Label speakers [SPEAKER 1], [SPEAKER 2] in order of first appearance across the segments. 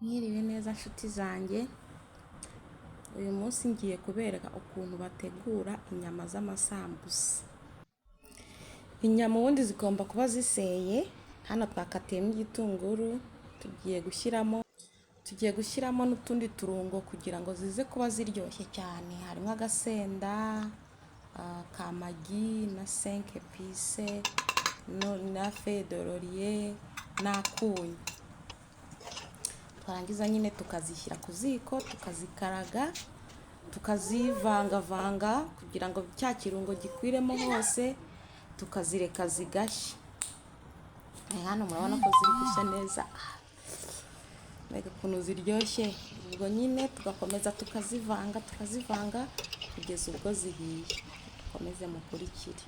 [SPEAKER 1] Mwiriwe neza nshuti zanjye, uyu munsi ngiye kubereka ukuntu bategura inyama z'amasambusa. Inyama ubundi zigomba kuba ziseye. Hano twakatiyemo igitunguru, tugiye gushyiramo n'utundi turungo kugira ngo zize kuba ziryoshye cyane. Harimo agasenda, kamagi na 5 épices na feuille de laurier n'akunyu. Twarangiza nyine tukazishyira ku ziko, tukazikaraga, tukazivangavanga kugira ngo cya kirungo gikwiremo hose, tukazireka zigashya. Hano murabona ko ziri gushya neza, mbega ukuntu ziryoshye. Ubwo nyine tugakomeza tukazivanga kugeza ubwo zihiye. Mukomeze mukurikire.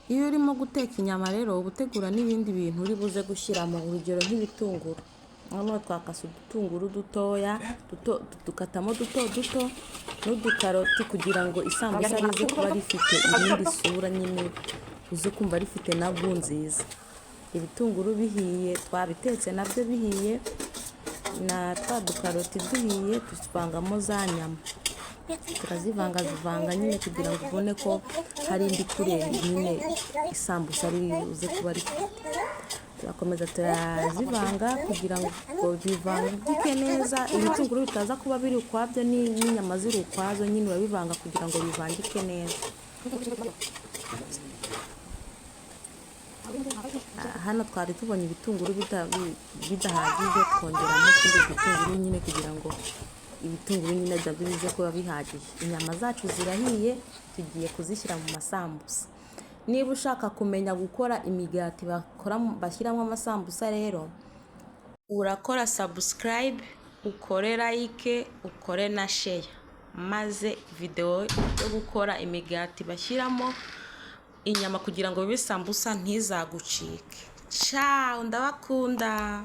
[SPEAKER 1] Iyo urimo guteka inyama rero uba utegura n'ibindi bintu uri buze gushyiramo, urugero nk'ibitunguru. Hano twakase udutunguru dutoya, dukatamo duto n'udukaroti kugira ngo isambusa rize kuba rifite irindi sura, nyine uze kumva rifite na gu nziza. Ibitunguru bihiye, twabitetse nabyo bihiye, na twa dukaroti duhiye, tuvangamo za nyama. Turazivanga nyine kugira ngo ubone ko hari indi kureri nyine isambusa rize kuba rifite. Turakomeza turazivanga kugira ngo bivangike neza. Ibitunguru bitaza kuba biri ukwabyo n'inyama ziri ukwazo, nyine urabivanga kugira ngo bivangike neza. Hano twari tubonye ibitunguru bidahagije, twongeramo ikindi gitunguru nyine kugira ngo ibitunguru nyine bize kuba bihagije. Inyama zacu zirahiye, tugiye kuzishyira mu masambusa. Niba ushaka kumenya gukora imigati bashyiramo amasambusa rero, urakora subscribe, ukore like, ukore na share, maze video yo gukora imigati bashyiramo inyama kugira ngo bibe sambusa ntizagucike. Ciao, ndabakunda.